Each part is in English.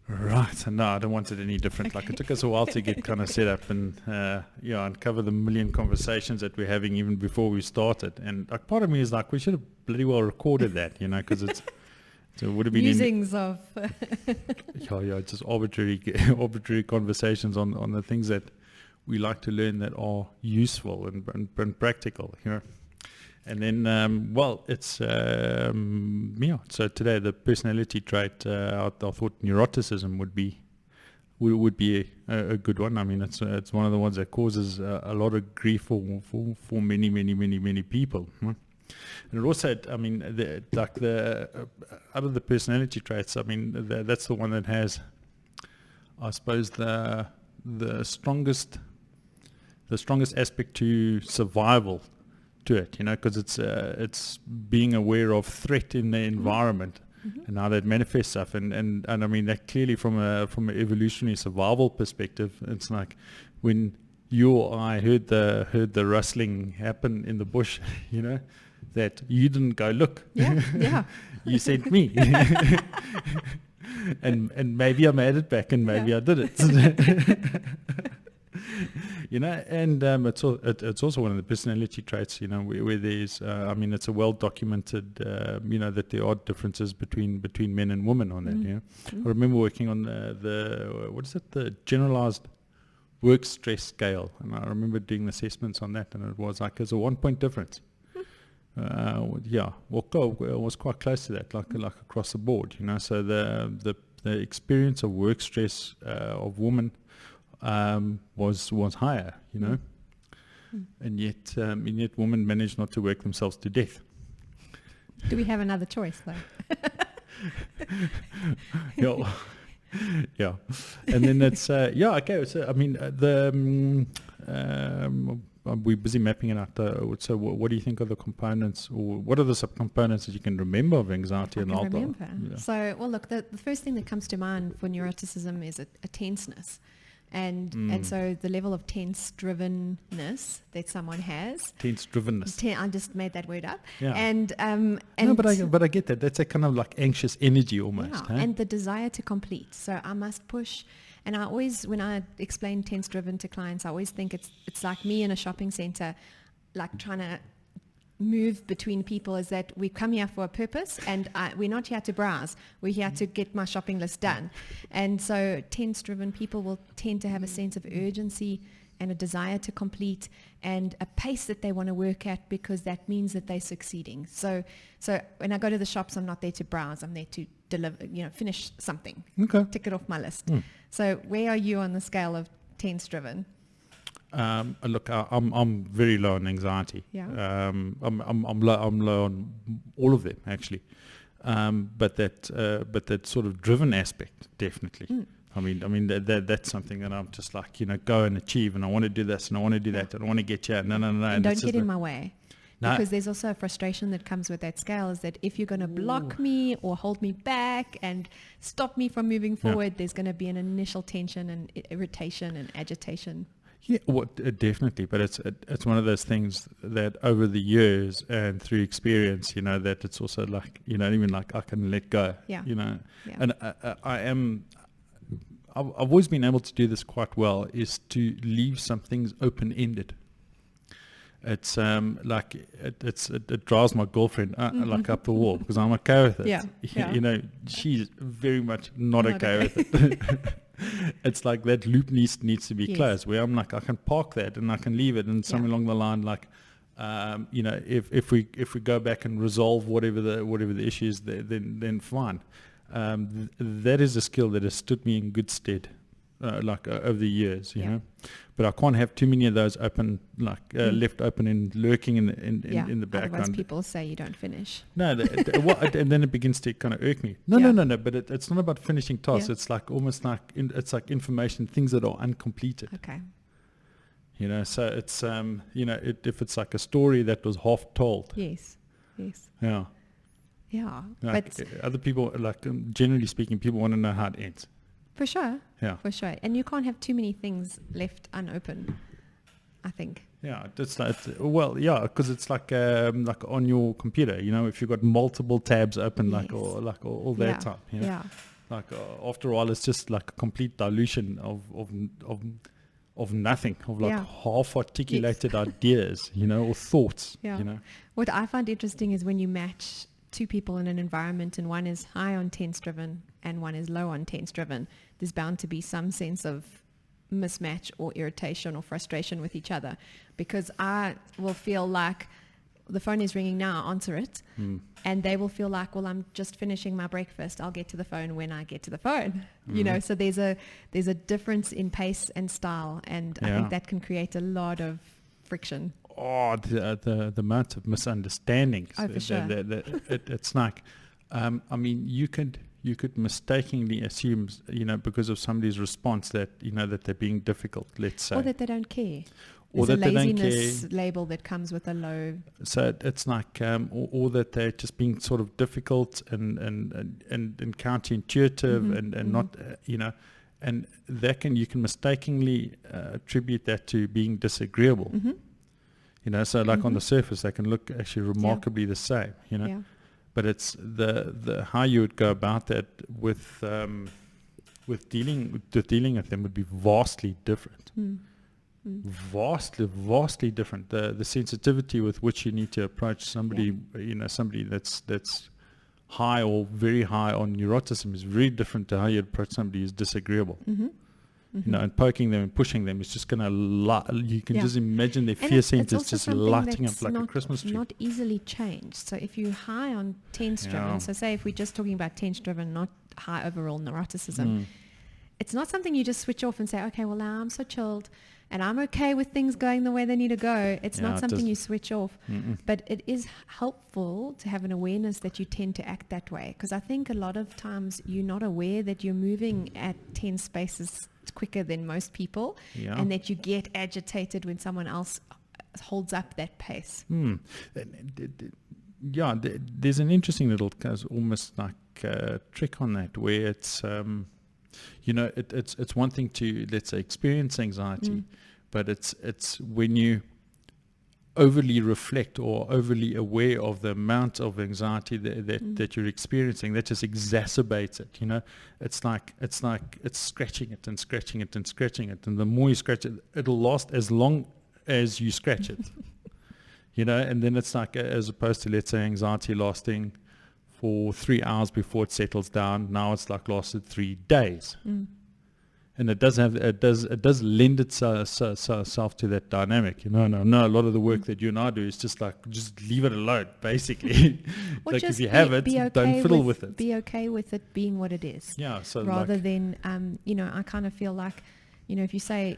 Right, and no, I don't want it any different. Like, it took us a while to get kind of set up and and cover the million conversations that we're having even before we started. And like, part of me is like, we should have bloody well recorded that, because it would have been musings of just arbitrary conversations on the things that we like to learn that are useful and practical, And then, it's, so today the personality trait, I thought neuroticism would be a good one. I mean, it's one of the ones that causes a lot of grief for many people. And it also, I mean, out of the personality traits, I mean, that's the one that has, I suppose, the strongest aspect to survival to it, because it's being aware of threat in the environment and how that manifests stuff, and I mean that clearly from an evolutionary survival perspective. It's like when you or I heard the rustling happen in the bush, that you didn't go look. Yeah. You sent me. and maybe I made it back and maybe I did it. And it's also one of the personality traits, where there's, I mean, it's a well documented, that there are differences between men and women on that. I remember working on the generalized work stress scale, and I remember doing assessments on that, and it was like there's a 1 point difference. It was quite close to that, like across the board, So the experience of work stress of women was higher, and yet women managed not to work themselves to death. Do we have another choice though? Yeah, and then it's okay. So I mean, we're busy mapping it out. So what do you think are the components, or what are the subcomponents that you can remember of anxiety and alcohol? Remember. So, well, look, the first thing that comes to mind for neuroticism is a tenseness. And so the level of tense-drivenness that someone has. Tense-drivenness. I just made that word up. Yeah. And no, but I get that. That's a kind of like anxious energy almost. Yeah, and the desire to complete. So I must push. And I always, when I explain tense-driven to clients, I always think it's like me in a shopping center, like trying to move between people, is that we come here for a purpose, and we're not here to browse. We're here to get my shopping list done. And so tense-driven people will tend to have a sense of urgency and a desire to complete and a pace that they want to work at, because that means that they're succeeding. So when I go to the shops, I'm not there to browse. I'm there to deliver, finish something. Okay. Tick it off my list. So where are you on the scale of tense-driven? Look, I'm very low on anxiety. Yeah. I'm low on all of them actually, but that sort of driven aspect definitely. I mean that's something that I'm just like, go and achieve, and I want to do this and I want to do that and I want to get here. No. And don't get in my way. No. Because there's also a frustration that comes with that scale, is that if you're going to block me or hold me back and stop me from moving forward, there's going to be an initial tension and irritation and agitation. Yeah, definitely. But it's one of those things that over the years and through experience, that it's also like, even like I can let go. Yeah. And I've always been able to do this quite well, is to leave some things open-ended. It's like it drives my girlfriend like up the wall, because I'm okay with it. Yeah. She's very much not okay with it. It's like that loop needs to be closed, where I'm like, I can park that and I can leave it, and somewhere along the line, like, if we go back and resolve whatever the issue is, then fine. That is a skill that has stood me in good stead. Over the years, you know, but I can't have too many of those open, left open and lurking in the background. Otherwise, people say you don't finish. No, and then it begins to kind of irk me. No. But it's not about finishing tasks. It's like almost like it's like information, things that are uncompleted. Okay. So it's if it's like a story that was half told. Yes. Yeah. Like, but other people, generally speaking, people want to know how it ends. For sure. Yeah. For sure. And you can't have too many things left unopened, I think. Yeah, it's like, because it's like on your computer, if you've got multiple tabs open, all that time. Yeah. Like after a while, it's just like a complete dilution of nothing, of like half-articulated ideas, or thoughts, What I find interesting is when you match two people in an environment and one is high on tense driven and one is low on tense driven, there's bound to be some sense of mismatch or irritation or frustration with each other, because I will feel like the phone is ringing now, answer it, and they will feel like, well, I'm just finishing my breakfast, I'll get to the phone when I get to the phone, so there's a difference in pace and style, and I think that can create a lot of friction. The amount of misunderstandings. For sure. It's like, you could mistakenly assume, because of somebody's response that, that they're being difficult, let's say. Or that they don't care. Or There's that a they don't laziness care. label that comes with a low. So it's like, or that they're just being sort of difficult and counterintuitive and not, and you can mistakenly attribute that to being disagreeable. So like on the surface, they can look actually remarkably the same, But it's the how you would go about that with dealing with them would be vastly different. Vastly different. The sensitivity with which you need to approach somebody, somebody that's high or very high on neuroticism is very different to how you approach somebody who's disagreeable. And poking them and pushing them is just going to, you can just imagine their fear centers just lighting up like a Christmas tree. Not easily changed. So if you're high on tense driven, so say if we're just talking about tense driven, not high overall neuroticism, it's not something you just switch off and say, okay, well now I'm so chilled and I'm okay with things going the way they need to go. It's not something you switch off, but it is helpful to have an awareness that you tend to act that way. Because I think a lot of times you're not aware that you're moving at tense spaces quicker than most people, and that you get agitated when someone else holds up that pace. There's an interesting little almost like trick on that, where it's it's one thing to, let's say, experience anxiety, but it's when you overly reflect or overly aware of the amount of anxiety that you're experiencing, that just exacerbates it. It's like it's scratching it and scratching it and scratching it, and the more you scratch it, it'll last as long as you scratch it. And then it's like, as opposed to, let's say, anxiety lasting for 3 hours before it settles down, now it's like lasted 3 days. And it does lend itself to that dynamic. No, a lot of the work that you and I do is just leave it alone, basically. Like, if you have it, don't fiddle with it. Be okay with it being what it is. Yeah. So rather than, I kind of feel like, if you say,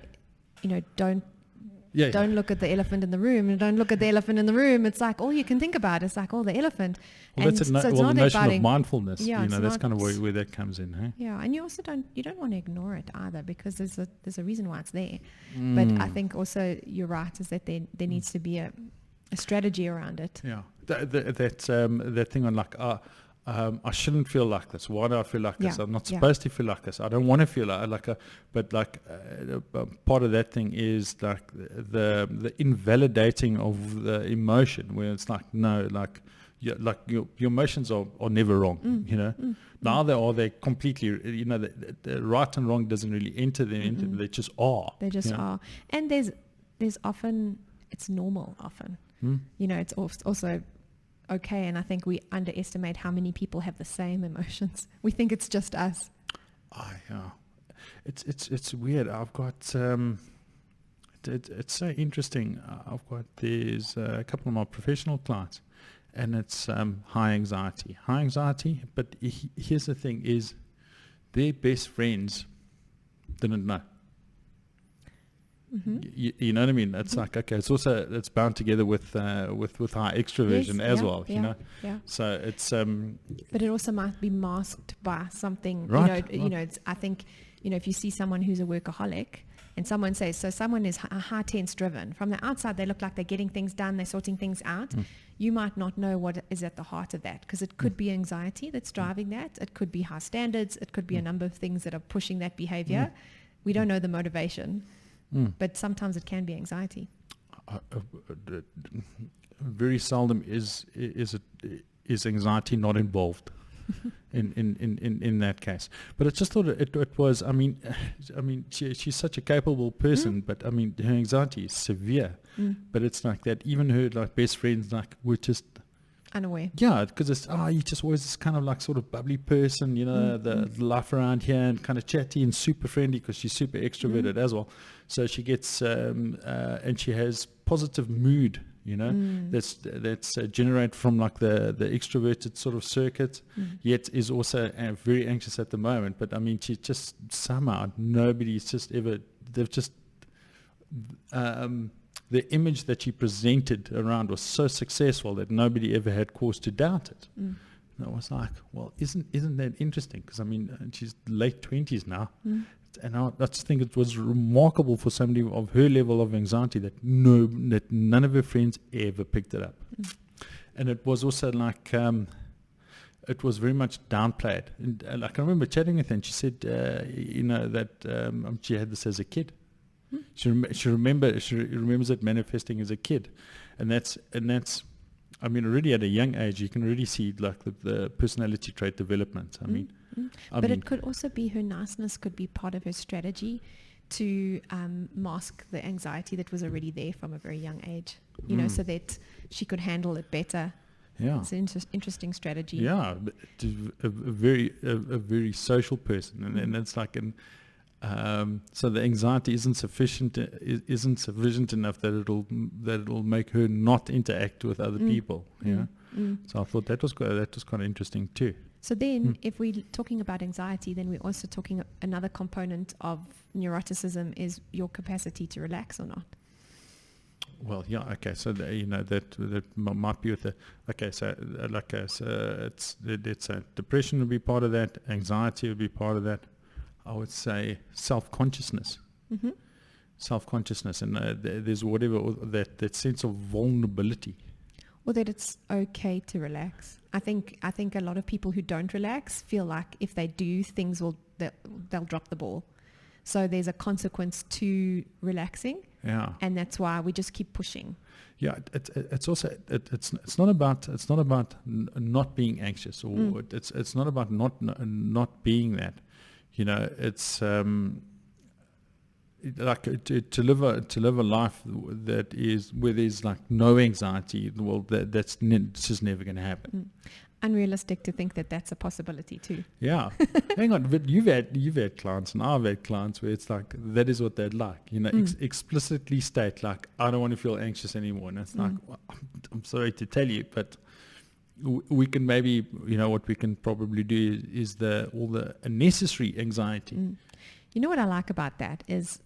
don't look at the elephant in the room, and don't look at the elephant in the room. It's like all you can think about is like, the elephant. Well, and that's the notion of mindfulness. Yeah, that's kind of where that comes in. Hey? Yeah, and you also don't want to ignore it either, because there's a reason why it's there. But I think also you're right, is that there needs to be a strategy around it. Yeah, that thing on like, I shouldn't feel like this. Why do I feel like this? I'm not supposed to feel like this. I don't want to feel part of that thing is like the invalidating of the emotion, where it's like, no, like your emotions are never wrong. Neither are they completely. The right and wrong doesn't really enter them. They just are. They just are. And there's often, it's normal. Often, it's also okay, and I think we underestimate how many people have the same emotions. We think it's just us. It's weird. I've got it's so interesting. There's a couple of my professional clients, and it's high anxiety. But here's the thing: is their best friends didn't know. You know what I mean? It's like, okay, it's bound together with high extroversion as well. Yeah. So it's but it also might be masked by something. Right. It's, I think, if you see someone who's a workaholic and someone says, so someone is high tense driven, from the outside they look like they're getting things done, they're sorting things out. You might not know what is at the heart of that, because it could be anxiety that's driving that. It could be high standards. It could be a number of things that are pushing that behavior. We don't know the motivation. But sometimes it can be anxiety. Very seldom is anxiety not involved. in that case. But I just thought it was, I mean, she's such a capable person, but I mean, her anxiety is severe. But it's like that, even her like best friends like were just unaware. Yeah, because it's you just always this kind of like sort of bubbly person, you know, the laugh around here and kind of chatty and super friendly because she's super extroverted as well. So she gets and she has positive mood, you know, that's generated from like the extroverted sort of circuit, yet is also very anxious at the moment. But I mean, she just somehow nobody's just ever they've just the image that she presented around was so successful that nobody ever had cause to doubt it. And I was like, well, isn't that interesting? Because I mean, she's late 20s now, and I just think it was remarkable for somebody of her level of anxiety that none of her friends ever picked it up. And it was also like it was very much downplayed. And like I remember chatting with her, and she said, you know, that she had this as a kid. She remembers it manifesting as a kid, and that's I mean, already at a young age you can already see like the personality trait development. I mean, but it could also be her niceness could be part of her strategy to mask the anxiety that was already there from a very young age, you know, so that she could handle it better. Yeah, it's an interesting strategy. Yeah, a very social person, and it's like so the anxiety isn't sufficient enough that it'll make her not interact with other people. Yeah. So I thought that was kind of interesting too. So then, if we're talking about anxiety, then we're also talking another component of neuroticism is your capacity to relax or not. Well, yeah, okay. So you know that might be with the So it's depression would be part of that. Anxiety would be part of that. I would say self-consciousness, and there's whatever that sense of vulnerability, or that it's okay to relax. I think a lot of people who don't relax feel like if they do, they'll drop the ball. So there's a consequence to relaxing, and that's why we just keep pushing. Yeah, it's also it's not about not being anxious, or it's not about not being that. You know, it's like to live a life that is where there's like no anxiety. Well, that's just never going to happen. Unrealistic to think that that's a possibility too. Yeah, hang on, but you've had clients, and I've had clients where it's like that is what they'd like. You know, explicitly state like, I don't want to feel anxious anymore, and it's like, well, I'm sorry to tell you, but we can maybe, you know, what we can probably do is all the unnecessary anxiety. You know what I like about that is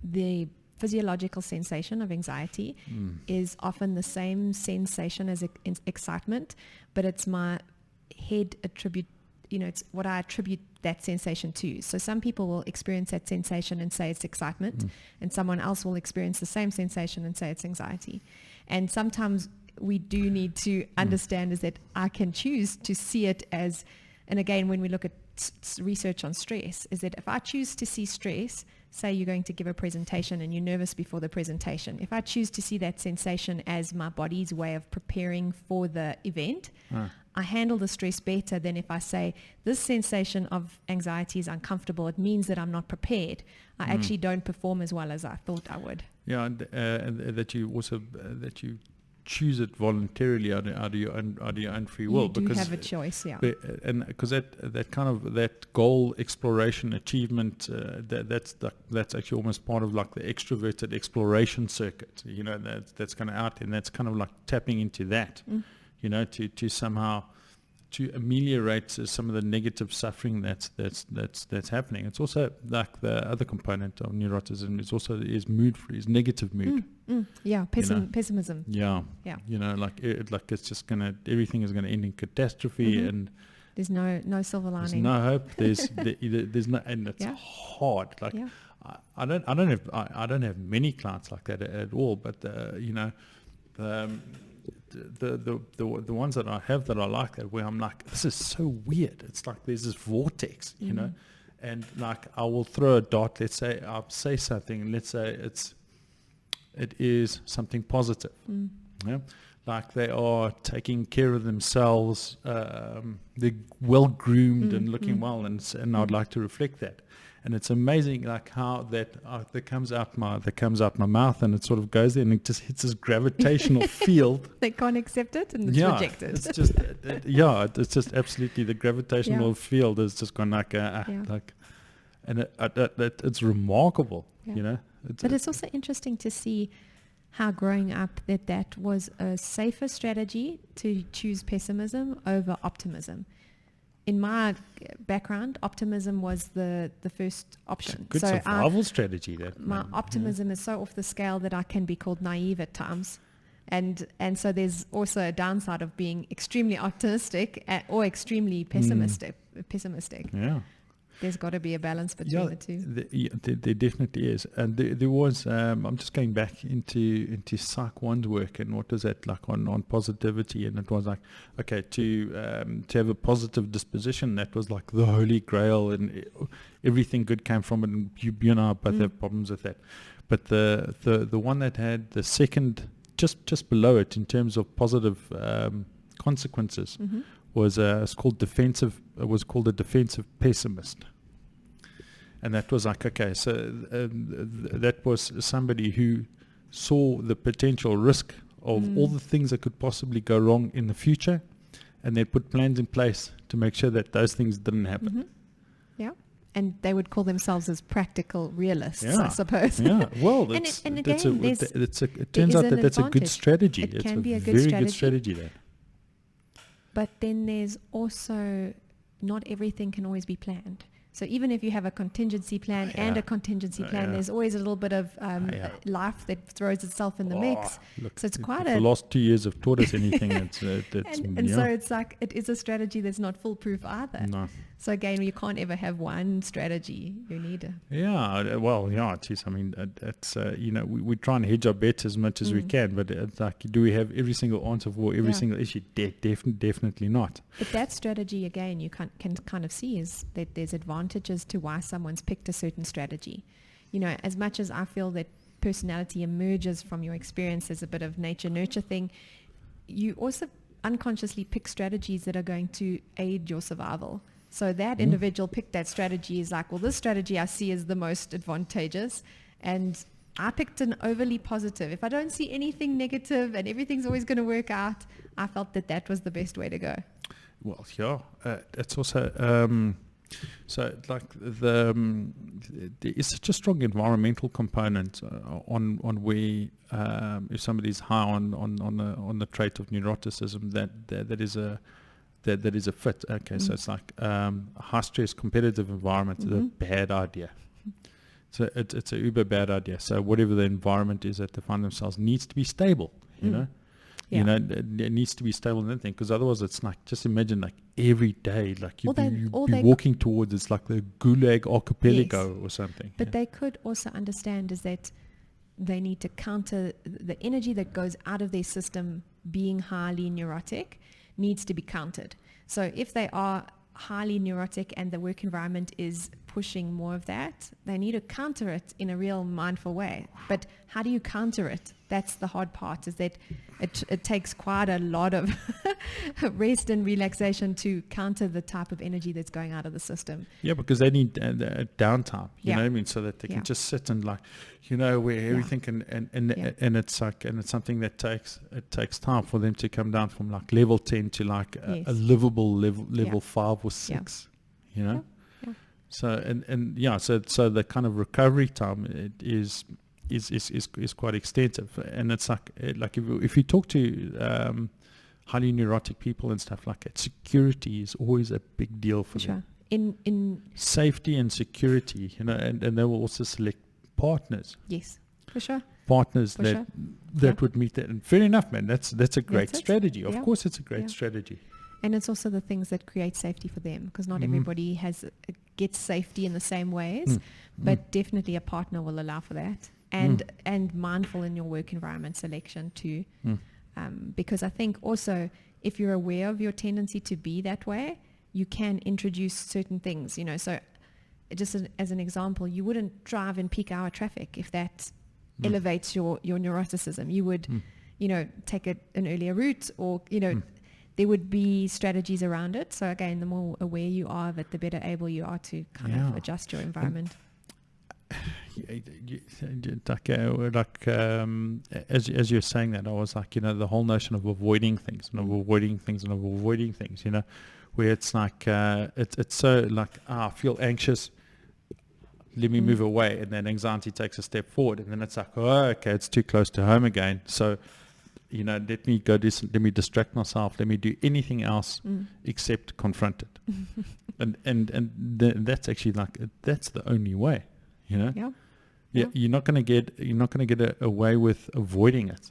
the physiological sensation of anxiety is often the same sensation as excitement, but it's my head attribute, you know, it's what I attribute that sensation to. So some people will experience that sensation and say it's excitement, and someone else will experience the same sensation and say it's anxiety. And sometimes we do need to understand is that I can choose to see it as, and again, when we look at research on stress, is that if I choose to see stress, say you're going to give a presentation and you're nervous before the presentation, if I choose to see that sensation as my body's way of preparing for the event, I handle the stress better than if I say this sensation of anxiety is uncomfortable. It means that I'm not prepared. I actually don't perform as well as I thought I would. Yeah, and that you choose it voluntarily out of your own free will. You do because have a choice, yeah. And because that kind of that goal, exploration, achievement, that's actually almost part of like the extroverted exploration circuit. You know, that's kind of out, and that's kind of like tapping into that. You know, to somehow to ameliorate some of the negative suffering that's happening. It's also like the other component of neuroticism is mood free, is negative mood. Yeah, pessimism. Yeah. You know, like it's just everything is gonna end in catastrophe, and there's no silver lining. There's no hope. There's no, and it's hard. Like I don't have many clients like that at all, but you know. The ones that I have that I like that, where I'm like, this is so weird. It's like there's this vortex, you know, and like I will throw a dart. Let's say I'll say something, and let's say it is something positive. Yeah, like they are taking care of themselves, they're well groomed and looking well, and I'd like to reflect that. And it's amazing, like how that comes out my mouth, and it sort of goes there, and it just hits this gravitational field. They can't accept it, and it's rejected. It's just it's just absolutely the gravitational field has just gone like and it's remarkable, you know. But it's also interesting to see how growing up that was a safer strategy to choose pessimism over optimism. In my background, optimism was the first option. Good survival strategy. My optimism is so off the scale that I can be called naive at times. And so there's also a downside of being extremely optimistic or extremely pessimistic. Yeah. There's got to be a balance between the two. There definitely is. And there was, I'm just going back into Psych 1's work, and what was that like on positivity, and it was like, okay, to have a positive disposition, that was like the holy grail, and everything good came from it, and you and I both have problems with that. But the one that had the second, just below it in terms of positive consequences, was called a defensive pessimist. And that was like, okay, so that was somebody who saw the potential risk of all the things that could possibly go wrong in the future, and they put plans in place to make sure that those things didn't happen. Yeah. And they would call themselves as practical realists, I suppose. Yeah, well, it turns out that that's a good strategy. It can a be a very good strategy there. But then there's also, not everything can always be planned. So even if you have a contingency plan and a contingency plan, there's always a little bit of life that throws itself in the mix. Look, so it's quite the last 2 years have taught us anything. So it's like, it is a strategy that's not foolproof either. No. So again, you can't ever have one strategy. You need a... Yeah, well, geez, I mean, it's, we try and hedge our bets as much as we can, but it's like, do we have every single answer for every single issue? Definitely not. But that strategy, again, you can kind of see is that there's advantages to why someone's picked a certain strategy. You know, as much as I feel that personality emerges from your experience as a bit of nature-nurture thing, you also unconsciously pick strategies that are going to aid your survival. So that individual picked that strategy is like, well, this strategy I see is the most advantageous, and I picked an overly positive. If I don't see anything negative and everything's always going to work out, I felt that was the best way to go. Well, it's also so like there is such a strong environmental component on where if somebody's high on the trait of neuroticism, that is a fit. Okay, so it's like a high stress competitive environment is a bad idea. So it's a uber bad idea. So whatever the environment is that they find themselves needs to be stable, you know. Yeah. You know, it needs to be stable and everything, because otherwise it's like, just imagine like every day, like you'd be walking towards, it's like the Gulag Archipelago or something. But they could also understand is that they need to counter the energy that goes out of their system. Being highly neurotic needs to be countered. So if they are highly neurotic and the work environment is pushing more of that, they need to counter it in a real mindful way. But how do you counter it? That's the hard part, is that it takes quite a lot of rest and relaxation to counter the type of energy that's going out of the system. Yeah, because they need downtime, you know what I mean? So that they can just sit and like, you know, where everything can, and it's like, and it's something that takes time for them to come down from like level 10 to like a livable level 5 or 6, you know? Yeah. So, so the kind of recovery time is quite extensive, and it's like if you talk to highly neurotic people and stuff like that, security is always a big deal for them. In safety and security, you know, and they will also select partners. Yes, for sure. Partners that would meet that. And fair enough, man. That's a great strategy. Of course, it's a great strategy. And it's also the things that create safety for them, because not everybody gets safety in the same ways, but definitely a partner will allow for that. And mindful in your work environment selection too, because I think also if you're aware of your tendency to be that way, you can introduce certain things, you know. So just as an example, you wouldn't drive in peak hour traffic if that elevates your neuroticism. You would take an earlier route, or, there would be strategies around it. So again, the more aware you are of it, the better able you are to kind of adjust your environment. As you're saying that, I was like, the whole notion of avoiding things and of avoiding things and of avoiding things, where it's like, it's so like, I feel anxious, let me move away, and then anxiety takes a step forward, and then it's like, oh, okay, it's too close to home again, so let me go do let me distract myself, let me do anything else except confront it. and that's actually like, that's the only way, Yeah. You're not going to get away with avoiding it.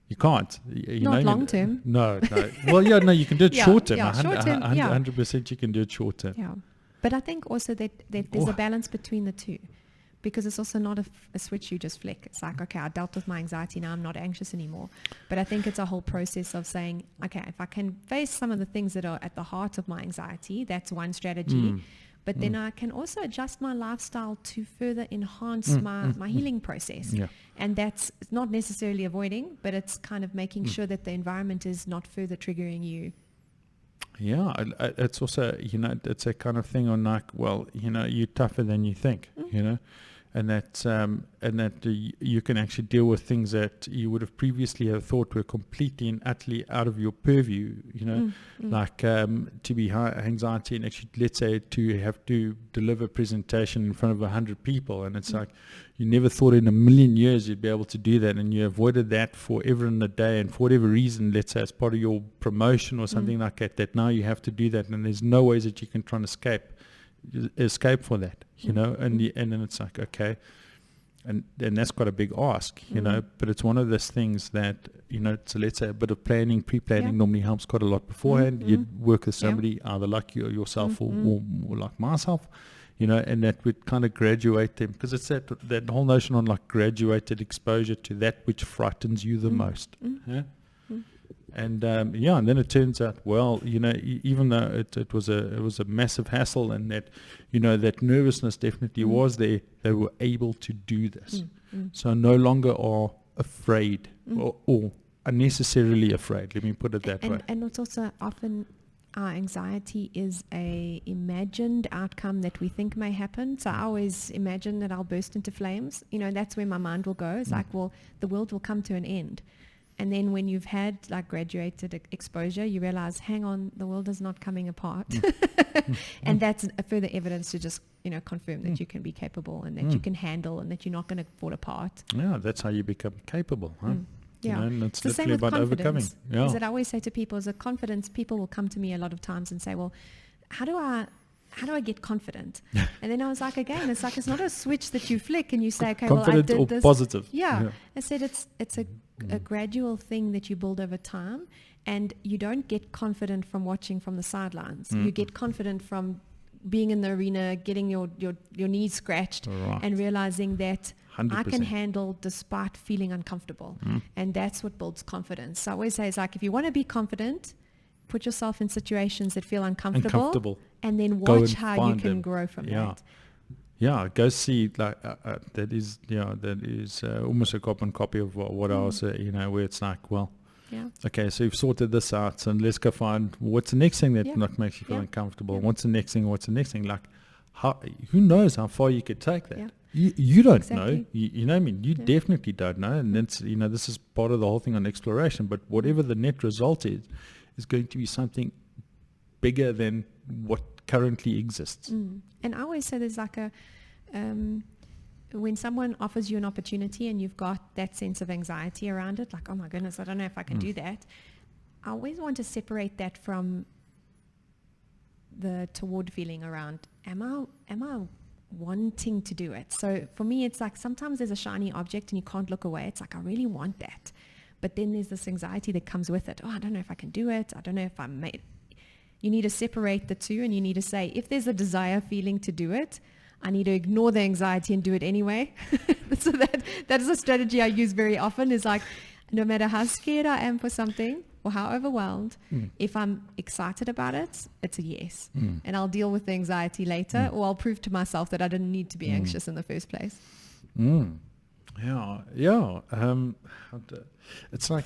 You can't. Not long term. No. Well, no, you can do it short term. Short term, 100% you can do it short term. Yeah. But I think also that there's a balance between the two, because it's also not a switch you just flick. It's like, okay, I dealt with my anxiety, now I'm not anxious anymore. But I think it's a whole process of saying, okay, if I can face some of the things that are at the heart of my anxiety, that's one strategy. But then I can also adjust my lifestyle to further enhance my healing process. Yeah. And that's not necessarily avoiding, but it's kind of making sure that the environment is not further triggering you. Yeah, it's also, it's a kind of thing on like, well, you're tougher than you think, and that you can actually deal with things that you would have previously have thought were completely and utterly out of your purview, like to be high anxiety, and actually, let's say, to have to deliver a presentation in front of 100 people, and it's like, you never thought in a million years you'd be able to do that, and you avoided that forever and a day, and for whatever reason, let's say as part of your promotion or something like that now you have to do that, and there's no ways that you can try and escape for that, and then it's like, okay, and that's quite a big ask, but it's one of those things that, so let's say a bit of pre-planning normally helps quite a lot beforehand. You'd work with somebody, either like you or yourself or like myself, and that would kind of graduate them, because it's that whole notion on like graduated exposure to that which frightens you the most. And and then it turns out, well, even though it was a massive hassle, and that that nervousness definitely was there, they were able to do this. So no longer are afraid or unnecessarily afraid. Let me put it that way. And it's also often our anxiety is a imagined outcome that we think may happen. So I always imagine that I'll burst into flames. That's where my mind will go. It's like, well, the world will come to an end. And then when you've had like graduated exposure, you realize, hang on, the world is not coming apart. And that's a further evidence to just, confirm that you can be capable, and that you can handle, and that you're not going to fall apart. Yeah, that's how you become capable, huh? Yeah, and it's the same with confidence. Is that I always say to people, is that confidence, people will come to me a lot of times and say, well, how do I get confident? And then I was like, again, it's like, it's not a switch that you flick and you say, okay, confident, well, I did this. Positive. Yeah. I said it's a gradual thing that you build over time, and you don't get confident from watching from the sidelines. You get confident from being in the arena, getting your knees scratched, and realizing that 100%. I can handle despite feeling uncomfortable. And that's what builds confidence. So I always say, it's like, if you want to be confident, put yourself in situations that feel uncomfortable. And then watch how you can grow from that. Yeah, go see, like, that is almost a carbon copy of what I was, where it's like, well, okay, so you've sorted this out, so let's go find what's the next thing that makes you feel uncomfortable. What's the next thing? Like, who knows how far you could take that? You don't know. You know what I mean? You definitely don't know. And that's, this is part of the whole thing on exploration. But whatever the net result is going to be something bigger than what currently exists. And I always say there's like a, when someone offers you an opportunity and you've got that sense of anxiety around it, like, oh my goodness, I don't know if I can do that. I always want to separate that from the toward feeling around, am I wanting to do it? So for me, it's like, sometimes there's a shiny object and you can't look away. It's like, I really want that. But then there's this anxiety that comes with it. Oh, I don't know if I can do it. I don't know if I'm made. You need to separate the two, and you need to say, if there's a desire feeling to do it, I need to ignore the anxiety and do it anyway. So that is a strategy I use very often, is like, no matter how scared I am for something or how overwhelmed, if I'm excited about it, it's a yes. And I'll deal with the anxiety later, or I'll prove to myself that I didn't need to be anxious in the first place. Yeah. It's like,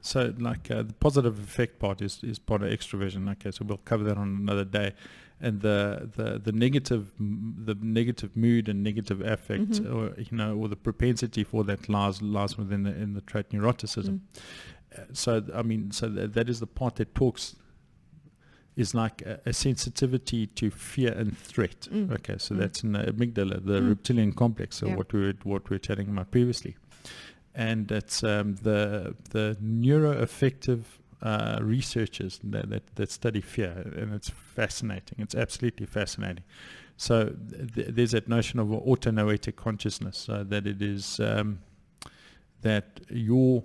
so like the positive effect part is part of extroversion. Okay, so we'll cover that on another day. And the negative mood and negative affect, or the propensity for that lies within the trait neuroticism. So that is the part that talks. Is like a sensitivity to fear and threat. Okay, so that's in the amygdala, the reptilian complex, so what we were chatting about previously. And that's the neuroaffective researchers that study fear, and it's fascinating. It's absolutely fascinating. So there's that notion of autonomatic consciousness, that it is that the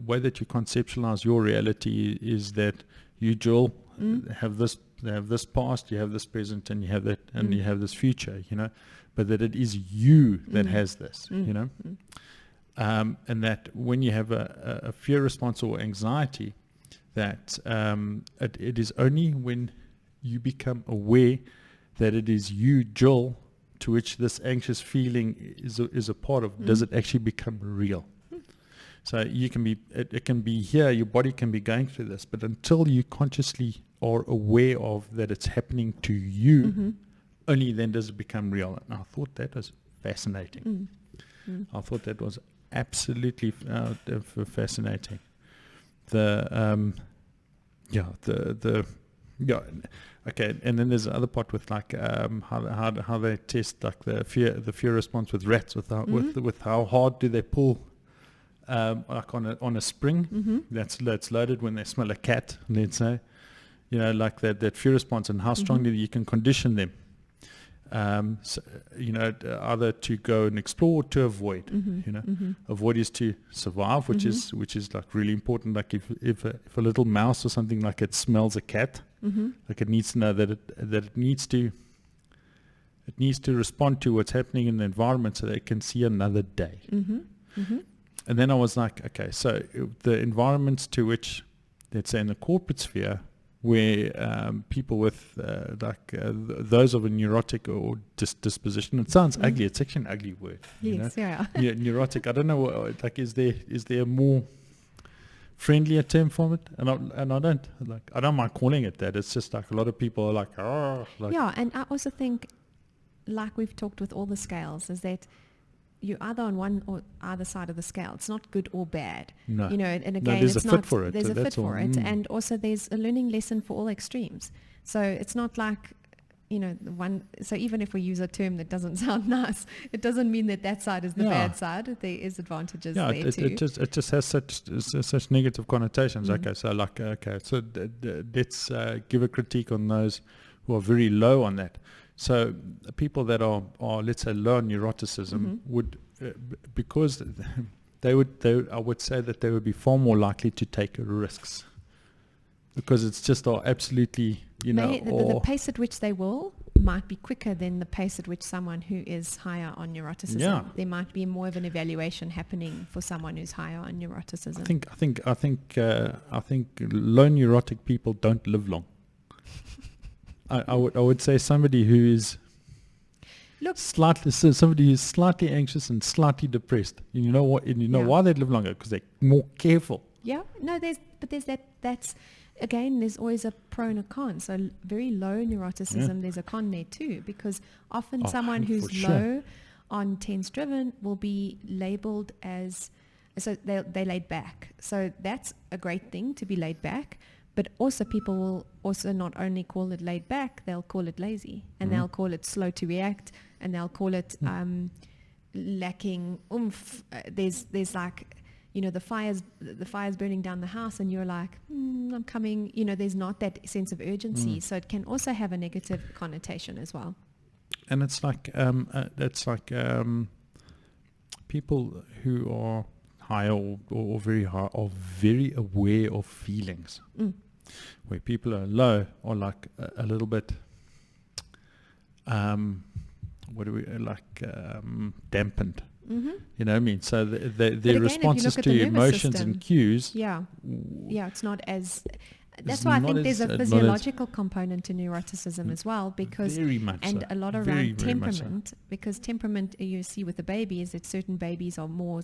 way that you conceptualize your reality is that you, Joel, have this past, you have this present, and you have that, and you have this future, but that it is you that has this, and that when you have a fear response or anxiety, that it is only when you become aware that it is you, Joel, to which this anxious feeling is a part of, does it actually become real. So you can be, it can be here, your body can be going through this, but until you consciously are aware of that it's happening to you, only then does it become real. And I thought that was fascinating. I thought that was absolutely fascinating. Okay, and then there's the other part with like how they test like the fear response with rats, with how hard do they pull. Like on a spring that's loaded when they smell a cat, let's say, like that fear response, and how strongly you can condition them, either to go and explore or to avoid. Avoid is to survive, which is like really important. Like if a little mouse or something, like it smells a cat, like it needs to know that it needs to respond to what's happening in the environment so that it can see another day. And then I was like, okay, so the environments to which, let's say in the corporate sphere, where people with those of a neurotic or disposition, it sounds ugly. It's actually an ugly word. Yes, yeah. Neurotic. I don't know. Like, is there a more friendlier term for it? And I don't mind calling it that. It's just like a lot of people are like, oh. Like, yeah, and I also think, like we've talked with all the scales, is that you're either on one or either side of the scale. It's not good or bad. No. And again, there's it's a not, fit for it. There's a fit for it. Mm. And also there's a learning lesson for all extremes. So it's not like, so even if we use a term that doesn't sound nice, it doesn't mean that side is the bad side. There is advantages there too. It just has such negative connotations. Okay, so let's give a critique on those who are very low on that. So people that are let's say low neuroticism would, because I would say that they would be far more likely to take risks, because it's just absolutely, the pace at which they will might be quicker than the pace at which someone who is higher on neuroticism. Yeah. There might be more of an evaluation happening for someone who's higher on neuroticism. I think low neurotic people don't live long. I would say somebody who is somebody who's slightly anxious and slightly depressed. And you know what? And why they live longer? Because they're more careful. Yeah. No, there's that's again, there's always a pro and a con. So very low neuroticism, there's a con there too, because often someone who's low on tense driven will be labeled as, so they're laid back. So that's a great thing, to be laid back. But also people will also not only call it laid back, they'll call it lazy, and they'll call it slow to react, and they'll call it lacking oomph. There's like, the fire's burning down the house, and you're like, I'm coming. There's not that sense of urgency, so it can also have a negative connotation as well. And it's like people who are high or very high are very aware of feelings. Where people are low are like a little bit dampened. You know what I mean? So their responses to emotions and cues. Yeah, it's not as, That's why I think there's a physiological component to neuroticism as well, because very much and so. a lot Very, around very much so. temperament, because temperament you see with the baby is that certain babies are more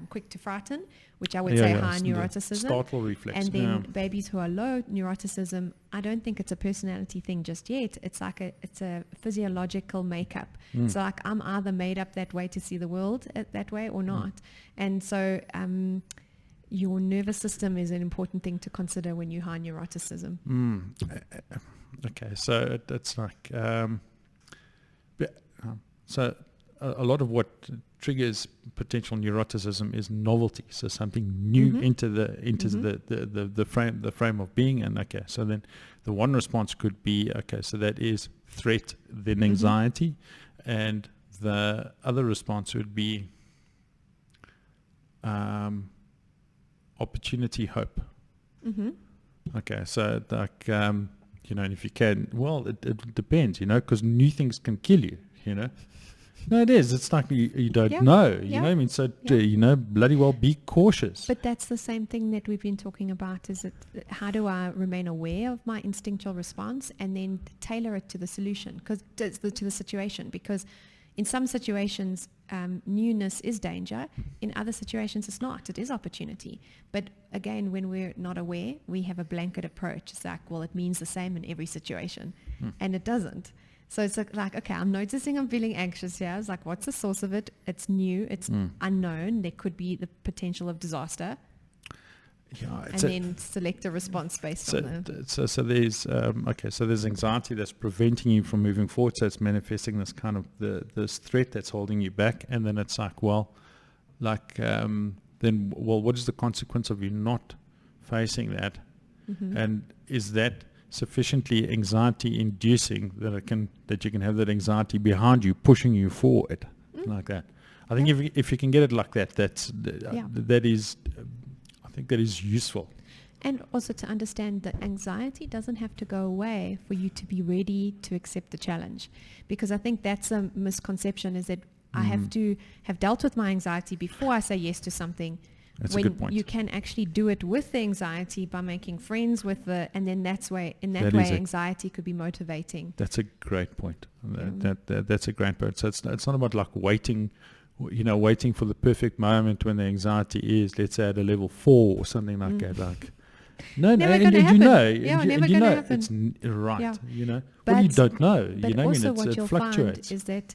quick to frighten, which I would say high the neuroticism. startle reflex. And then babies who are low neuroticism, I don't think it's a personality thing just yet. It's like it's a physiological makeup. So like I'm either made up that way to see the world that way or not. And so your nervous system is an important thing to consider when you high neuroticism. Okay, so it's like so a lot of what triggers potential neuroticism is novelty. So something new into the frame of being. And okay, so then the one response could be, okay, so that is threat, then anxiety, and the other response would be opportunity, hope. Okay, so like and if you can, well, it depends, because new things can kill you, No, it is. It's like you don't know, you know what I mean? So, bloody well be cautious. But that's the same thing that we've been talking about, is it, how do I remain aware of my instinctual response and then tailor it to the solution, to the situation? Because in some situations, newness is danger. In other situations, it's not. It is opportunity. But again, when we're not aware, we have a blanket approach. It's like, well, it means the same in every situation. And it doesn't. So it's like, okay, I'm noticing I'm feeling anxious here. It's like, what's the source of it? It's new. It's unknown. There could be the potential of disaster. Yeah, and then select a response based on that. So there's so there's anxiety that's preventing you from moving forward. So it's manifesting this kind of this threat that's holding you back. And then it's like, what is the consequence of you not facing that? And is that sufficiently anxiety inducing that you can have that anxiety behind you pushing you forward like that? I think if you can get it like that, that is I think that is useful. And also to understand that anxiety doesn't have to go away for you to be ready to accept the challenge, because I think that's a misconception, is that I have to have dealt with my anxiety before I say yes to something. That's when a good point. You can actually do it with the anxiety by making friends with and then that way anxiety could be motivating. That's a great point. That's a great point. So it's not about like waiting for the perfect moment when the anxiety is, let's say, at a level 4 or something like that. Like, no, never and gonna happen. never going to happen. It's right. But, well, you don't know. But also what you'll fluctuates. find is that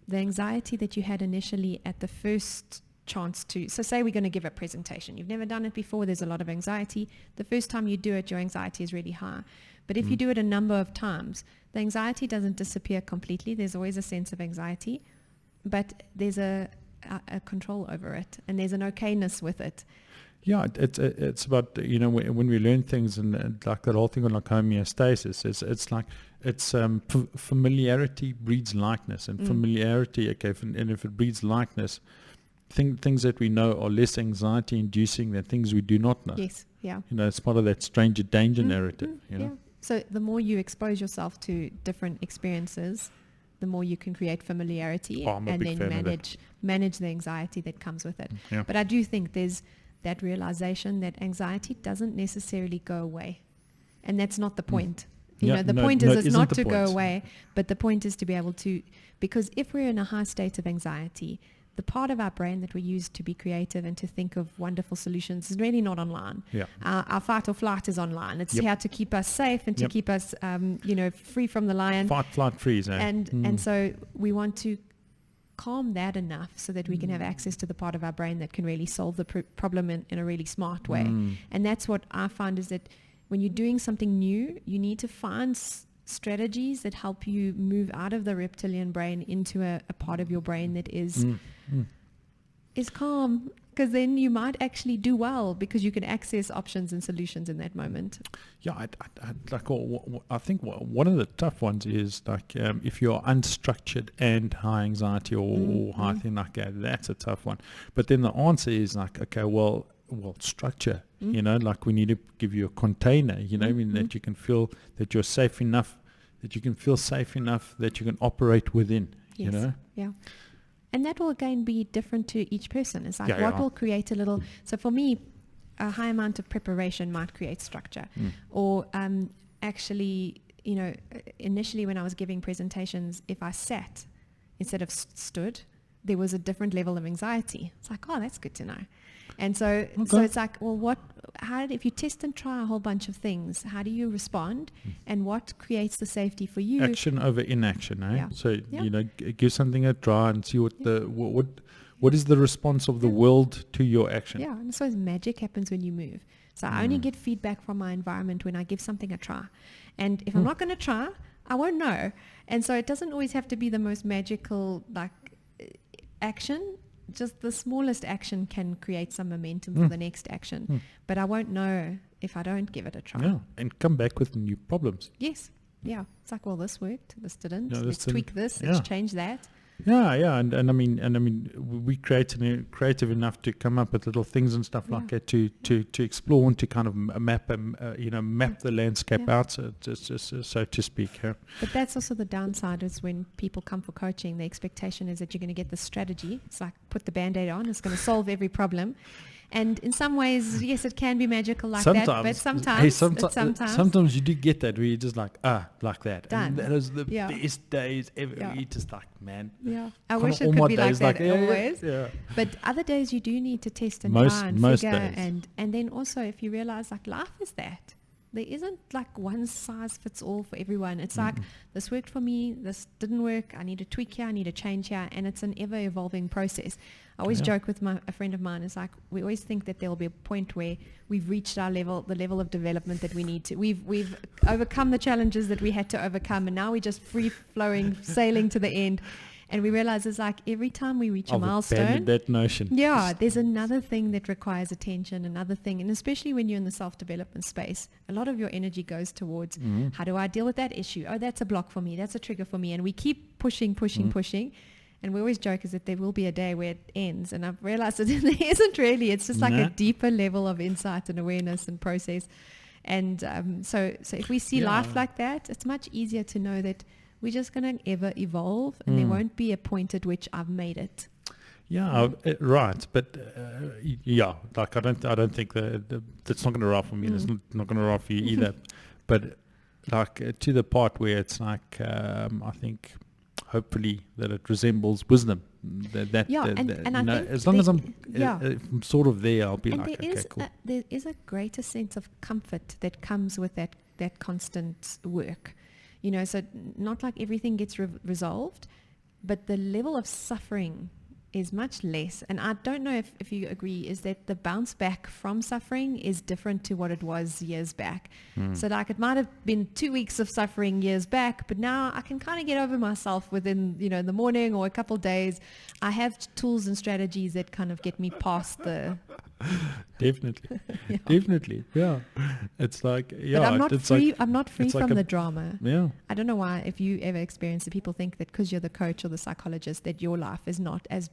the anxiety that you had initially at the first chance to, so say we're going to give a presentation, you've never done it before, there's a lot of anxiety. The first time you do it, your anxiety is really high. But if you do it a number of times, the anxiety doesn't disappear completely. There's always a sense of anxiety, but there's a control over it, and there's an okayness with it. Yeah, it's about, when we learn things and like that whole thing on like homeostasis, it's like, it's familiarity breeds likeness, and familiarity, and if it breeds likeness, things that we know are less anxiety inducing than things we do not know. Yes, yeah. It's part of that stranger danger narrative, Yeah. So the more you expose yourself to different experiences, the more you can create familiarity and then manage the anxiety that comes with it. Yeah. But I do think there's that realization that anxiety doesn't necessarily go away. And that's not the point. The point is it's not to go away, but the point is to be able to, because if we're in a high state of anxiety, the part of our brain that we use to be creative and to think of wonderful solutions is really not online. Yeah. Our fight or flight is online. It's here to keep us safe and to keep us, free from the lion. Fight, flight, freeze. And so we want to calm that enough so that we can have access to the part of our brain that can really solve the problem in a really smart way. And that's what I find, is that when you're doing something new, you need to find strategies that help you move out of the reptilian brain into a part of your brain that is calm, because then you might actually do well because you can access options and solutions in that moment. Yeah, I think one of the tough ones is like if you're unstructured and high anxiety or high thing like that, that's a tough one. But then the answer is like, okay, well, structure, like we need to give you a container, that you can feel that you're safe enough, that you can feel safe enough that you can operate within, Yeah. And that will again be different to each person. It's like what will create a little, so for me, a high amount of preparation might create structure. Or actually, you know, initially when I was giving presentations, if I sat instead of stood, there was a different level of anxiety. It's like, oh, that's good to know. And so it's like, well, if you test and try a whole bunch of things, how do you respond, and what creates the safety for you? Action over inaction, eh? Yeah. So, you know, give something a try and see what is the response of the world to your action. Yeah, and so magic happens when you move. So I only get feedback from my environment when I give something a try. And if I'm not going to try, I won't know. And so it doesn't always have to be the most magical, like, action. Just the smallest action can create some momentum for the next action. But I won't know if I don't give it a try. Yeah, and come back with new problems. Yes. Yeah. It's like, well, this worked. This didn't. No, Let's tweak this. Yeah. Let's change that. Yeah, and I mean, we creative enough to come up with little things and stuff like that to explore and to kind of map the landscape out, so to speak. Yeah. But that's also the downside, is when people come for coaching, the expectation is that you're going to get the strategy. It's like, put the Band-Aid on, it's going to solve every problem. And in some ways, yes, it can be magical like that, but sometimes you do get that where you're just like, like that. Done. And that is the best days ever. Yeah. You're just like, man. Yeah. I wish it could be like that always. Yeah. But other days you do need to test and Most try and figure. days. And then also, if you realize, like, life is that. There isn't like one size fits all for everyone. It's like, this worked for me, this didn't work, I need to tweak here, I need to change here, and it's an ever evolving process. I always joke with a friend of mine, it's like, we always think that there will be a point where we've reached the level of development that we need to. We've overcome the challenges that we had to overcome, and now we're just free flowing, sailing to the end. And we realize it's like every time we reach a milestone, that notion. Yeah, there's another thing that requires attention, another thing. And especially when you're in the self-development space, a lot of your energy goes towards, how do I deal with that issue? Oh, that's a block for me. That's a trigger for me. And we keep pushing. And we always joke is that there will be a day where it ends. And I've realized that there isn't really. It's just like a deeper level of insight and awareness and process. And so if we see life like that, it's much easier to know that we're just going to ever evolve, and there won't be a point at which I've made it. Yeah, right. But like I don't think that's not going to arrive for me. It's not going to arrive for you either. But like to the part where it's like, I think hopefully that it resembles wisdom. And I think as long as I'm sort of there, I'll be and like, okay, cool. There is a greater sense of comfort that comes with that constant work. You know, so not like everything gets resolved, but the level of suffering is much less. And I don't know if you agree, is that the bounce back from suffering is different to what it was years back. So like it might have been 2 weeks of suffering years back, but now I can kind of get over myself within, you know, in the morning or a couple of days. I have tools and strategies that kind of get me past the... Definitely. Yeah. It's like, but I'm not free from the drama. Yeah. I don't know why, if you ever experience it, people think that because you're the coach or the psychologist that your life is not as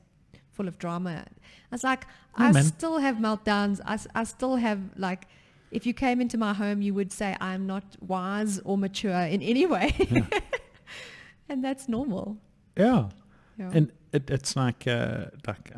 full of drama. I was like, still have meltdowns. I still have, like, if you came into my home, you would say I'm not wise or mature in any way. And that's normal. Yeah. And it's like I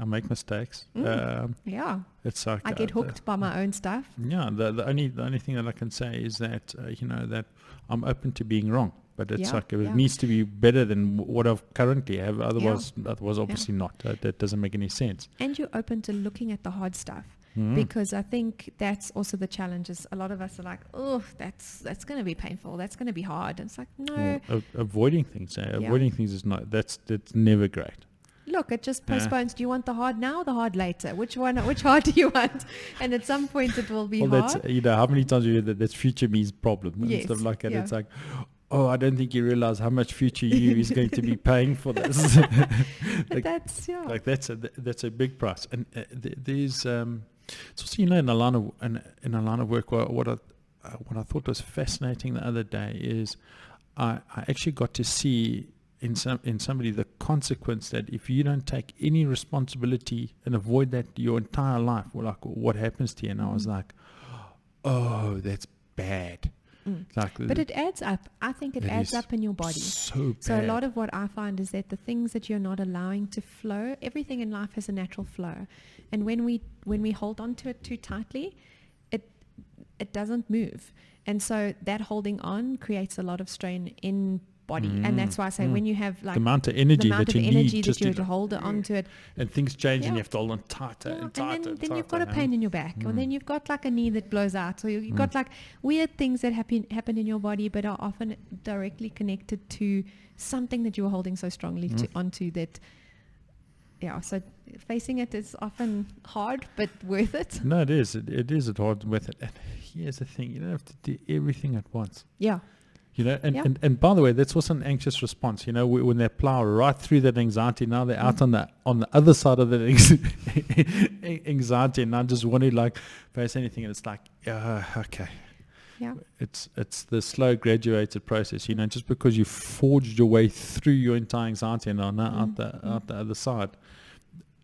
make mistakes. It's like I get hooked by my own stuff. Yeah. The only thing that I can say is that that I'm open to being wrong. But it's like it needs to be better than what I currently have. Otherwise, obviously not. That doesn't make any sense. And you're open to looking at the hard stuff. Because I think that's also the challenges. A lot of us are like, oh, that's going to be painful. That's going to be hard. And it's like, no. Avoiding things. Avoiding things is not. That's never great. Look, it just postpones. Do you want the hard now or the hard later? Which hard do you want? And at some point it will be hard. That's, how many times you hear that that's future me's problem and stuff like that. It's like, oh, I don't think you realize how much future you is going to be paying for this. That's a big price. And there's it's also, in a line of work, what I thought was fascinating the other day is I actually got to see in somebody the consequence that if you don't take any responsibility and avoid that your entire life, like what happens to you. And I was like, oh, that's bad. But it adds up. I think it adds up in your body. So a lot of what I find is that the things that you're not allowing to flow, everything in life has a natural flow. And when we hold on to it too tightly, it doesn't move. And so that holding on creates a lot of strain in body. And that's why I say when you have like the amount of energy that you need just to hold on to it, and things change and you have to hold on tighter and tighter. And then you've got a pain in your back, or then you've got like a knee that blows out, or you've got like weird things that happen in your body, but are often directly connected to something that you were holding so strongly onto that. Yeah, so facing it is often hard, but worth it. No, it is. It is hard with it. And here's the thing: you don't have to do everything at once. Yeah. You know, and by the way, that's also an anxious response. You know, when they plow right through that anxiety, now they're out on the other side of that anxiety, and I just want to like face anything, and it's like, okay. Yeah. It's the slow graduated process. You know, just because you forged your way through your entire anxiety and are now out the other side,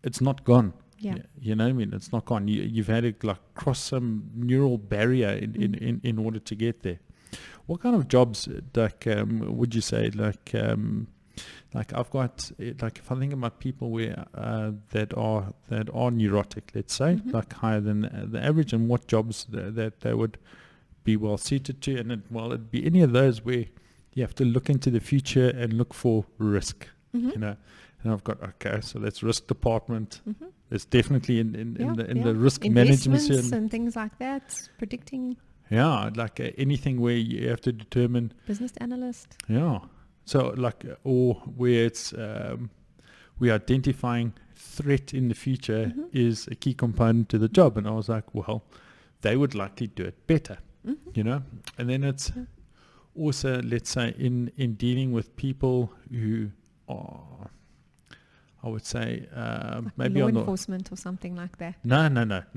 it's not gone. Yeah. You know what I mean? It's not gone. You've had to like cross some neural barrier in order to get there. What kind of jobs like would you say like I've got like if I think about people where that are neurotic, let's say, like higher than the average, and what jobs that they would be well suited to, and it'd be any of those where you have to look into the future and look for risk, you know. And I've got so that's risk department. It's definitely in the risk management and things like that, predicting. Yeah, like anything where you have to determine business analyst. Yeah, so like or where it's we're identifying threat in the future is a key component to the job, and I was like, well, they would likely do it better. You know, and then it's also, let's say, in dealing with people who are, I would say, like maybe law enforcement or something like that. No.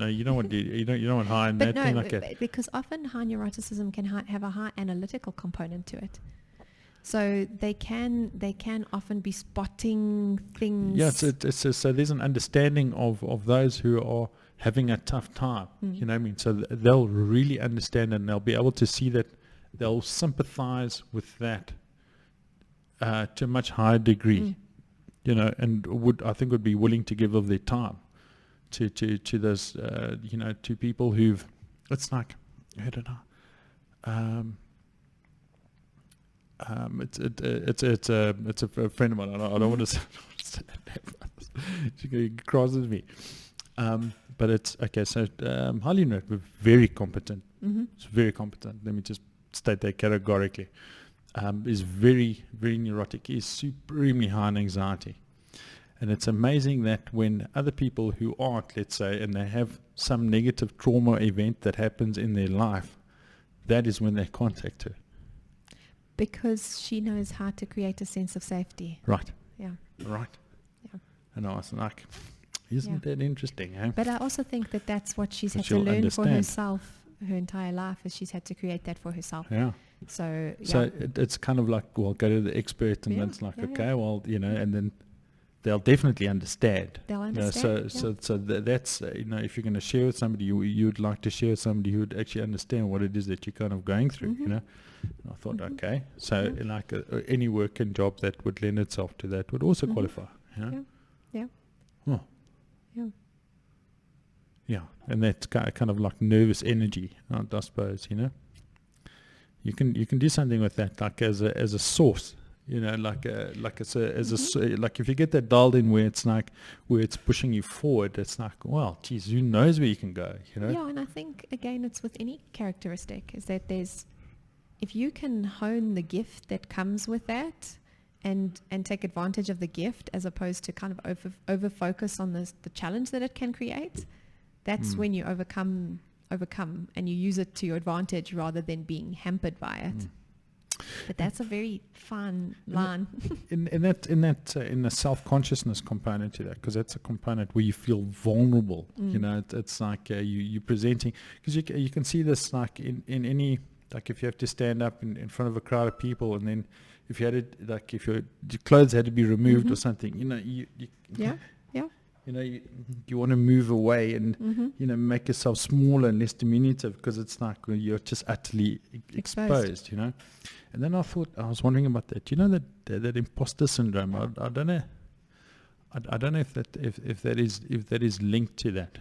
You don't want to. You don't want high in that thing like that. Because often high neuroticism can have a high analytical component to it. So they can often be spotting things. Yeah, so there's an understanding of those who are having a tough time. You know what I mean? So they'll really understand, and they'll be able to see that. They'll sympathize with that to a much higher degree. You know, and would be willing to give of their time to those you know, to people who've, it's like, I don't know, it's a friend of mine. I don't want to say she crosses me, but it's okay. So highly neurotic, very competent. It's very competent. Let me just state that categorically. Is very, very neurotic, is supremely high in anxiety. And it's amazing that when other people who aren't, let's say, and they have some negative trauma event that happens in their life, that is when they contact her. Because she knows how to create a sense of safety. Right. Yeah. Right. Yeah. And I was like, isn't that interesting, eh? But I also think that that's what she's had to she'll learn understand. for herself her entire life, is she's had to create that for herself. Yeah. So it's kind of like, well, go to the expert, and it's like, okay, well, you know, and then they'll definitely understand. They'll understand. So that's you know, if you're going to share with somebody, you would like to share with somebody who would actually understand what it is that you're kind of going through. You know, and I thought, okay, so like any work and job that would lend itself to that would also qualify. You know? Yeah. Oh. Yeah. Yeah, and that's kind of like nervous energy, I suppose. You know, you can do something with that, like as a source. You know, like like if you get that dialed in where it's like where it's pushing you forward, it's like, well, geez, who knows where you can go? You know. Yeah, and I think again, it's with any characteristic, is that if you can hone the gift that comes with that, and take advantage of the gift as opposed to kind of over focus on the challenge that it can create. That's when you overcome and you use it to your advantage rather than being hampered by it. But that's a very fine line. In the self-consciousness component to that, because that's a component where you feel vulnerable. You know, it's like you presenting, because you can see this like in any, like if you have to stand up in front of a crowd of people, and then if you had it, like if your clothes had to be removed or something, you know, you want to move away and make yourself smaller and less diminutive, because it's like you're just utterly exposed. And then I was wondering about that. That imposter syndrome. I don't know. I don't know if that is linked to that.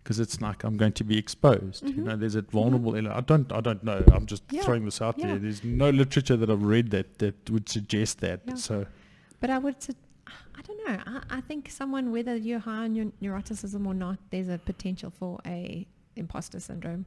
Because it's like I'm going to be exposed. There's a vulnerable element. I don't know. I'm just throwing this out there. There's no literature that I've read that would suggest that. Yeah. So, but I don't know. I think someone, whether you're high on your neuroticism or not, there's a potential for a imposter syndrome.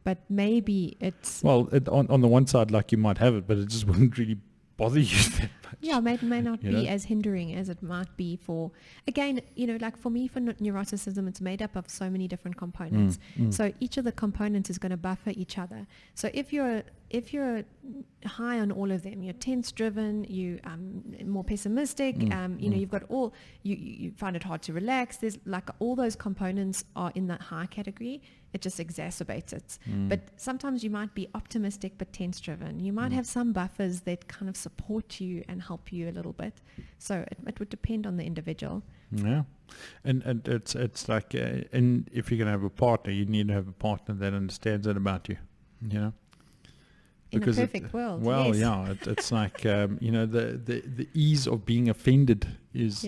But maybe it's... Well, on the one side, like, you might have it, but it just wouldn't really bother you that much. Yeah, it may not be as hindering as it might be for... Again, like for me, for neuroticism, it's made up of so many different components. So each of the components is going to buffer each other. So if you're high on all of them, you're tense driven, you more pessimistic, you've got all, you find it hard to relax. There's like all those components are in that high category. It just exacerbates it. But sometimes you might be optimistic but tense driven. You might have some buffers that kind of support you and help you a little bit. So it would depend on the individual. Yeah, and it's like, and if you're going to have a partner, you need to have a partner that understands that about you. Because in a perfect world. Well, yes. it's like the ease of being offended is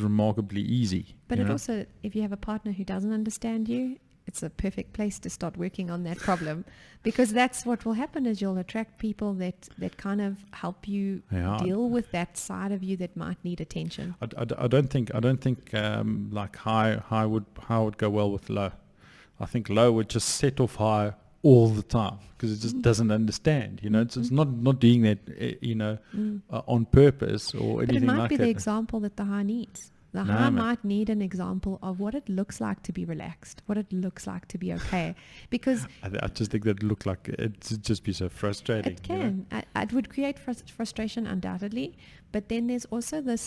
remarkably easy. But it also, if you have a partner who doesn't understand you, it's a perfect place to start working on that problem, because that's what will happen is you'll attract people that kind of help you deal with that side of you that might need attention. I don't think like high would go well with low. I think low would just set off high all the time because it just doesn't understand. It's not doing that on purpose or anything like that. But it might be the example that the high needs. The high might need an example of what it looks like to be relaxed, what it looks like to be okay. Because I just think that it looked like it'd just be so frustrating. It can. It would create frustration undoubtedly. But then there's also the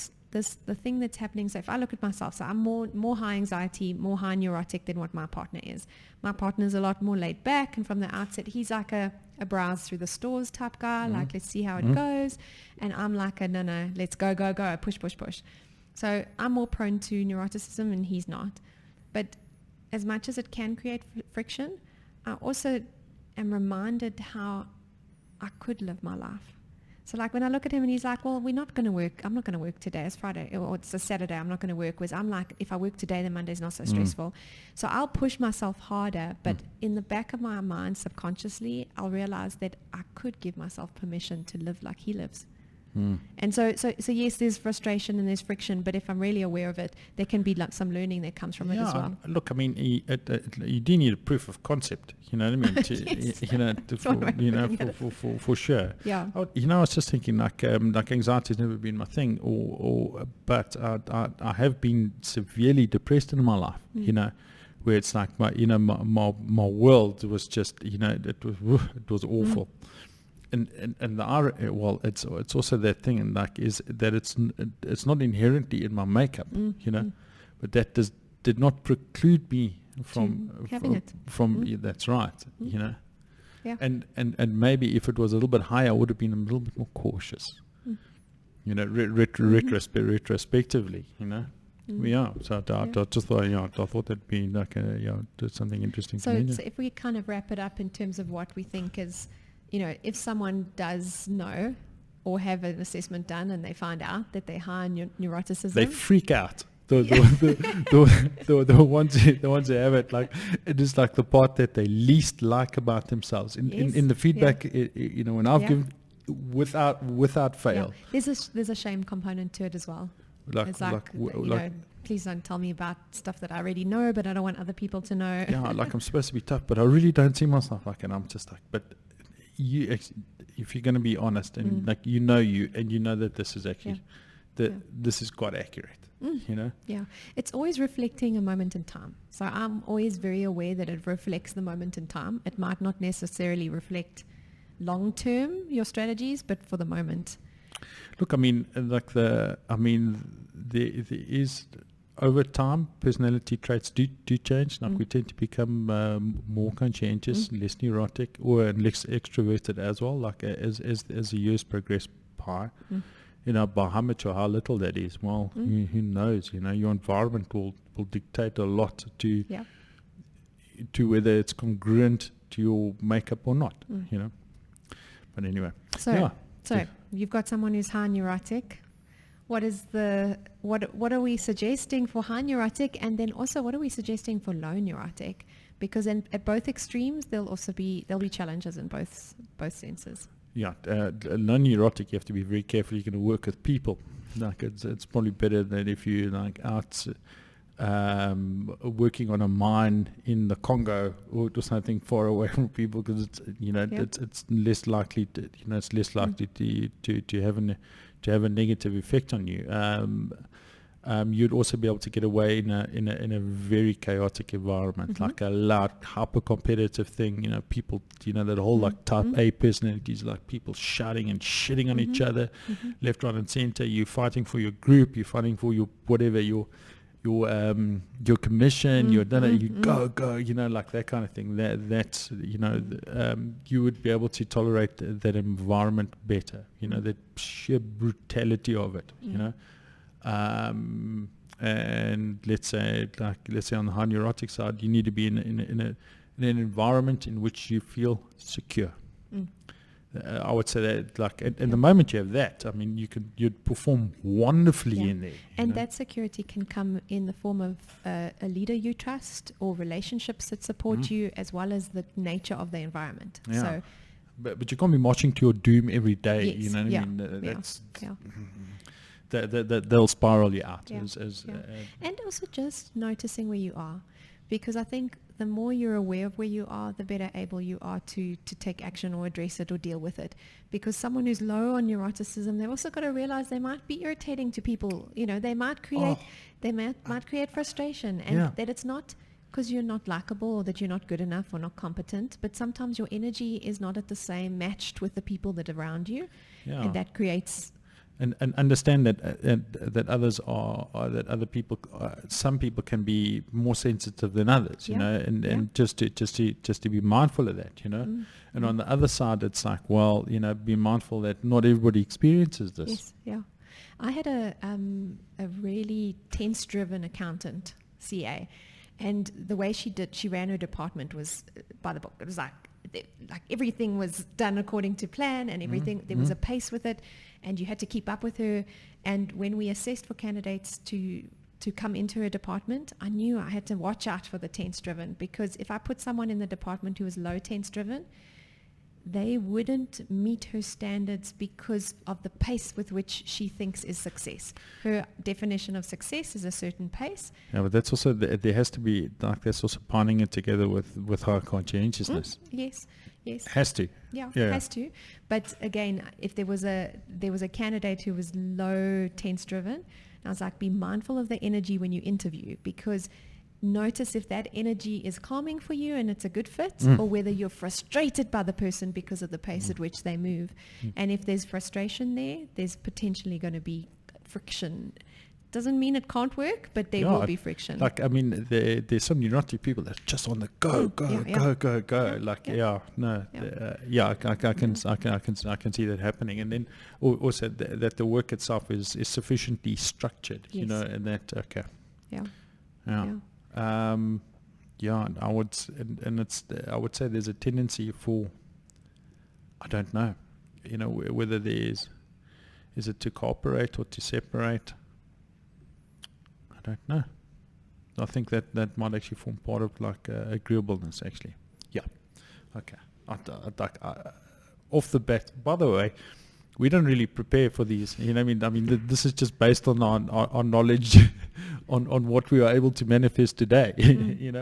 thing that's happening. So if I look at myself, so I'm more high anxiety, more high neurotic than what my partner is. My partner's a lot more laid back, and from the outset, he's like a browse through the stores type guy, like let's see how it goes. And I'm like no, let's go, push. So I'm more prone to neuroticism and he's not. But as much as it can create friction, I also am reminded how I could live my life. So like when I look at him and he's like, well, we're not going to work. I'm not going to work today. It's Friday or it's a Saturday. I'm not going to work. Whereas I'm like, if I work today, then Monday's not so stressful. So I'll push myself harder. But in the back of my mind, subconsciously, I'll realize that I could give myself permission to live like he lives. And so yes, there's frustration and there's friction, but if I'm really aware of it, there can be some learning that comes from it as well. Look, I mean, you do need a proof of concept. You know what I mean? For sure. Yeah. I was just thinking like anxiety has never been my thing, but I have been severely depressed in my life. Where it's like my world was just it was awful. And it's also that thing, and like is that it's not inherently in my makeup, but that did not preclude me from having it. That's right, Yeah. And maybe if it was a little bit higher, I would have been a little bit more cautious, retrospectively, Yeah, so I just thought, I thought that'd be like something interesting. So if we kind of wrap it up in terms of what we think is, if someone does know or have an assessment done and they find out that they're high in neuroticism, they freak out. The ones who have it, like it is like the part that they least like about themselves. In the feedback, when I've given without fail, there's a shame component to it as well. It's please don't tell me about stuff that I already know, but I don't want other people to know. Yeah, like I'm supposed to be tough, but I really don't see myself like it. I'm just like, but if you're going to be honest and you know that this is actually this is quite accurate. Yeah, it's always reflecting a moment in time. So I'm always very aware that it reflects the moment in time. It might not necessarily reflect long term your strategies, but for the moment. Look, I mean, there is over time personality traits do change. Like we tend to become more conscientious, less neurotic, or less extroverted as well. Like as the years progress by, by how much or how little that is. Well, who knows? Your environment will dictate a lot to whether it's congruent to your makeup or not. But anyway. So you've got someone who's high neurotic. What are we suggesting for high neurotic, and then also what are we suggesting for low neurotic? Because at both extremes there'll be challenges in both senses. Yeah, low neurotic, you have to be very careful. You're going to work with people. Like it's probably better than if you like out working on a mine in the Congo or something far away from people, because it's less likely to have a negative effect on you. You'd also be able to get away in a very chaotic environment, like a loud, hyper-competitive thing. People, that whole like type A personalities, like people shouting and shitting on each other, left, right, and center. You're fighting for your group. You're fighting for your whatever your commission. You go, like that kind of thing. That's you would be able to tolerate that environment better. The sheer brutality of it. And let's say on the high neurotic side, you need to be in an environment in which you feel secure. I would say that, the moment you have that, you'd perform wonderfully in there. And that security can come in the form of a leader you trust, or relationships that support you, as well as the nature of the environment. Yeah. So, but you can't be marching to your doom every day. Yes. You know what I mean? That's they'll spiral you out. And also just noticing where you are, because I think the more you're aware of where you are, the better able you are to take action or address it or deal with it. Because someone who's low on neuroticism, they've also got to realize they might be irritating to people. They might create might create frustration, and that it's not because you're not likable or that you're not good enough or not competent, but sometimes your energy is not at the same matched with the people that are around you, and that creates. And understand that others that other people, some people can be more sensitive than others, and just to be mindful of that, And on the other side, it's like, well, be mindful that not everybody experiences this. Yes, yeah. I had a really tense-driven accountant, CA, and the way she ran her department was by the book. It was like everything was done according to plan, and everything there was a pace with it, and you had to keep up with her. And when we assessed for candidates to come into her department, I knew I had to watch out for the tense driven, because if I put someone in the department who was low tense driven, they wouldn't meet her standards because of the pace with which she thinks is success. Her definition of success is a certain pace. Yeah, but that's also, there has to be, that's also piling it together with high conscientiousness. Yes. Has to. Yeah, has to. But again, if there was a candidate who was low tense driven, I was like, be mindful of the energy when you interview, because notice if that energy is calming for you and it's a good fit, or whether you're frustrated by the person because of the pace at which they move. And if there's frustration there's potentially going to be friction. Doesn't mean it can't work, but there will be friction. There's some neurotic people that are just on the go. I can see that happening. And then also that the work itself is sufficiently structured, and that I would say there's a tendency for, I don't know, whether is it to cooperate or to separate. I don't know. I think that might actually form part of agreeableness, actually. Yeah. Okay. Off the bat, by the way, we don't really prepare for these. This is just based on our knowledge on what we are able to manifest today.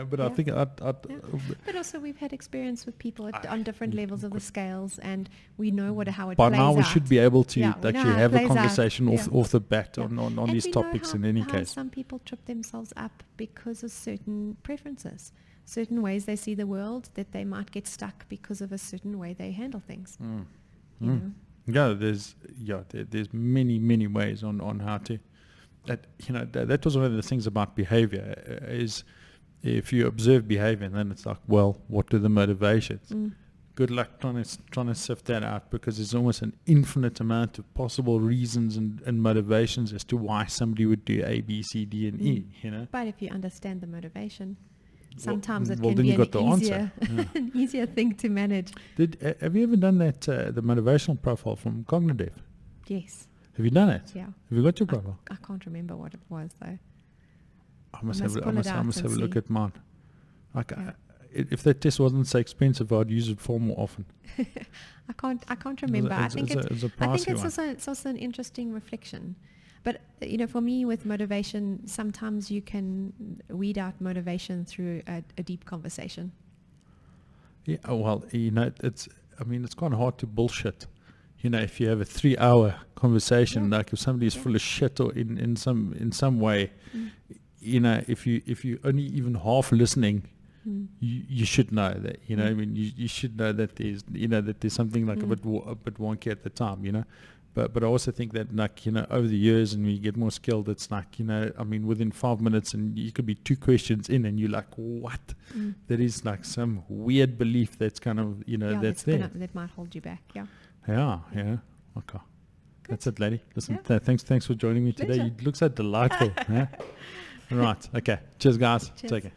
But I think But also we've had experience with people on different levels of the scales, and we know how it by plays now we out. should be able to actually have a conversation out. off the bat on these topics in any case. Some people trip themselves up because of certain preferences, certain ways they see the world, that they might get stuck because of a certain way they handle things. Yeah, there's many ways on how to. That was one of the things about behavior, is if you observe behavior, and then it's like, well, what are the motivations? good luck trying to sift that out, because there's almost an infinite amount of possible reasons and motivations as to why somebody would do A, B, C, D, and E. But if you understand the motivation, sometimes it well, can then be you got an the easier, answer. an easier thing to manage. Have you ever done that the motivational profile from Cognitive? Yes. Have you done it? Yeah. Have you got your profile? I can't remember what it was though. I must must have pull it out a and look see. at mine. Like, Yeah. If that test wasn't so expensive, I'd use it far more often. I can't remember. I think it's also an interesting reflection. But for me with motivation, sometimes you can weed out motivation through a deep conversation. Yeah, well, it's kind of hard to bullshit. If you have a 3-hour conversation, like if somebody is full of shit or in some way, if you only even half listening, you should know that. You should know that there's something like a bit wonky at the time. But I also think that over the years, and when you get more skilled, it's within 5 minutes, and you could be 2 questions in, and you're like, what? That is like some weird belief that's kind of that's there. That might hold you back. Yeah. Yeah. Okay. Good. That's it, lady. Listen, thanks for joining me today. Pleasure. You look so delightful. Right. Okay. Cheers, guys. Cheers. Take care.